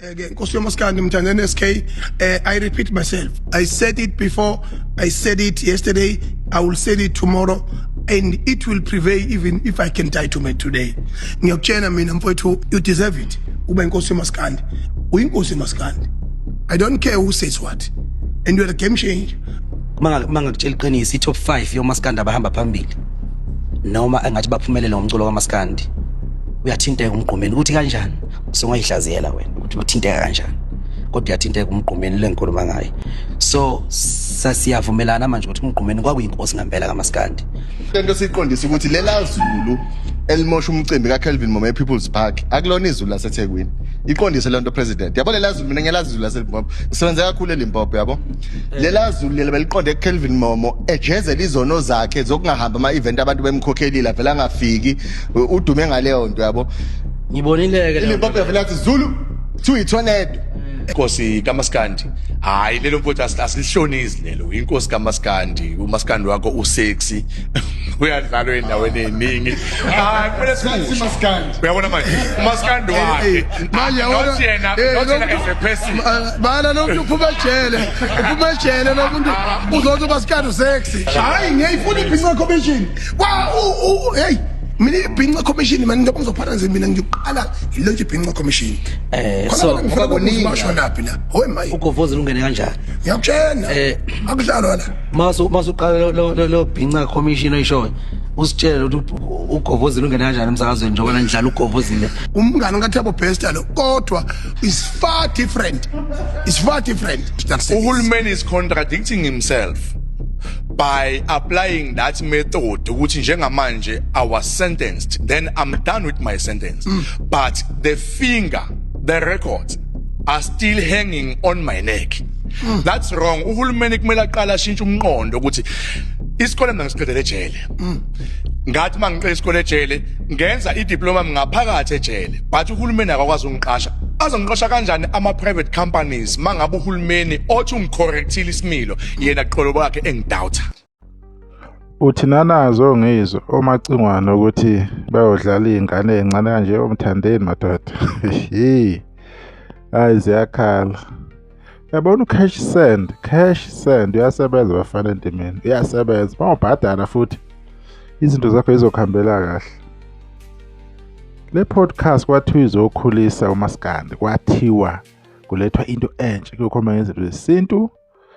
Nkosi yomaskandi Mthandeni SK, I repeat myself. I said it before, I said it yesterday, I will say it tomorrow, and it will prevail even if I can die today. Ngiyakutshela mina mfowethu, you deserve it. Ube inkosi yomaskandi. Uyinkosi yomaskandi. I don't care who says what. And you're a game changer. Mangakutshela iqiniso, i-top 5 yomaskandi abahamba phambili. Noma engathi baphumelele ngomculo kaMaskandi. Uyathinteka umgqumeni ukuthi kanjani? Songayihlaziyela wena ukuthi uthinteka kanjani. Kodwa uyathinteka umgqumeni lengikhuluma ngayo. So sasiyavumelana manje ukuthi umgqumeni kwakuyinkosi ngempela kaMaskandi. Lento siqondisa ukuthi lela Zulu elimosha umcimbi kaKelvin Momo ePeople's Park akulona izulu laseThekwini. Iqondise lento president. Yabo lela Zulu mina ngiyalazi izulu laseLimpopo. Sisebenza kakhulu eLimpopo yabo. Lela Zulu lele beliqonde kuKelvin Momo ejezela izono zakhe zokungahamba ama event abantu bemkhokhelile vela ngafiki udume ngaleyo nto yabo. Ngibonileke eLimpopo yavela athi Zulu to itornado. Inkosi kaMaskandi hayi lelo mfowethu asilishonisi lelo inkosi kaMaskandi uMaskandi wakho usexy uyadlala endaweni eningi hayi kumele sithi Maskandi uyabona manje uMaskandi wakhe manje yena as a person bana nomuntu uphuma ejele nomuntu uzothi uMaskandi usexy hayi ngiyayifuna ibhinqa commission hey mina ibhinqa commission manje ngoba ngizophatha nje mina ngiqala ilonje ibhinqa commission so ngibabonile bashonaphi la hoye maye uGovozi lungene kanjani? ngiyakutshela akudlalwa la masuqala lo bhinqa commission oyishoyo usitshela ukuthi uGovozi lungene kanjani emsakazweni njengoba nidlala uGovozi le umngane kaThabo Bester lo kodwa is far different. Uhulumeni is contradicting himself by applying that method ukuthi njengamanje I was sentenced, then I'm done with my sentence, but the records are still hanging on my neck. That's wrong. Uhulumeni kumele aqala ashintshe umqondo ukuthi isikole mina ngisiqedele ejele. Ngathi mangiqeda isikole ejele ngenza idiploma ngaphakathi ejele, but uhulumeni akakwazi ungiqasha. Azongiqasha kanjani ama private companies mangabe uhulumeni othi ungicorrectile isimilo yena qolo bakhe engidoubt. Uthi nanazo ngizwe omacingwana ukuthi bayodlala izingane ezincane kanje oMthandeni madoda. Hayi ziyakhala. Yabona ucash send uyasebenza bafana entimeni. Uyasebenza bawubhadala futhi izinto zakho zizokhambela kahle. Le podcast kwathiwa izokhulisa uMaskandi, kwathiwa kulethwa into entsha kukhuluma ngezinto zesintu,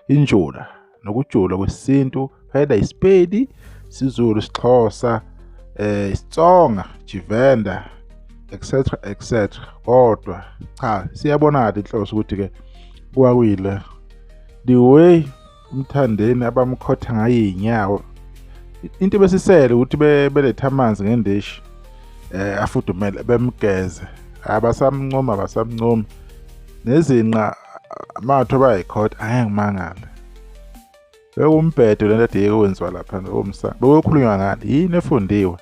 injula nokujula kwesintu, phela isipedi, isiZulu, isiXhosa, isiTsonga, Tshivenda, etc. Kodwa cha siyabona inhloso ukuthi ke kwakuyile the way uMthandeni abamkhotha ngayo inyawo into besisele ukuthi beletha amanzi ngendishi afudumele bemgeze abasamncoma nezinqa amatho bayikhotha ayengimangala bekumbhedo lento ade kwenziwa lapha omsa bekukhulunywa ngani yini efundiwe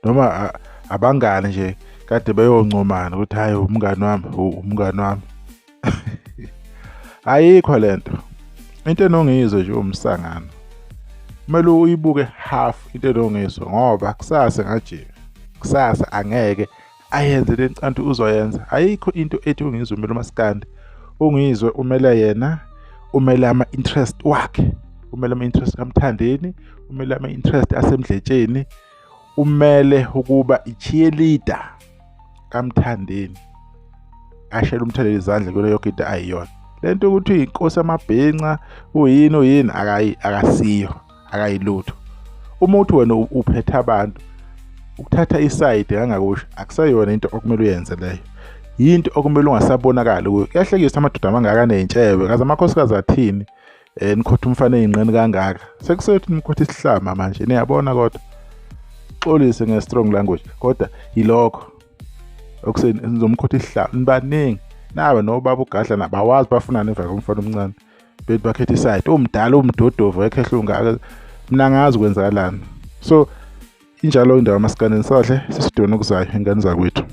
noma abangani nje kade beyoncomana ukuthi hayi umngani wami ayikho lento into enongizwe nje umsangano kumele uyibuke half into enongizwe ngoba kusasa angeke ayenze lencanti uzoyenza ayikho into ethi ungizwe umelo Maskandi ungizwe umele yena umele ama interest wakhe umele ama interest kaMthandeni umele ama interest asemdletsheni umele ukuba i-cheerleader kaMthandeni ashela uMthandeni izandla kulo yonke into ayiyona lento ukuthi inkosi amabhenqa uyini akasiyo akayilutho uma uthi wena uphethe abantu ukuthatha iside kangakusho akusayona into okumele uyenze leyo yinto okumele ungasabonakala kuyo kuyahlekisa amadoda amangaka nezintshebe kaze amakhosikazi athini nikhotha umfana eyinqeni kangaka sekusethi nimkhotha isihlama manje niyabona kodwa xolise nge-strong language kodwa yilokho okuseni nizomkhotha isihlama nibaningi nawe nobaba ugadla nabawazi bafuna neva komfana omncane bethi bakhetha iside umdala umdodovu ekhehlunga mina ngazi kwenzakalani so injalo indawo Maskandi sahle sisidona okuzayo ingane zakwethu.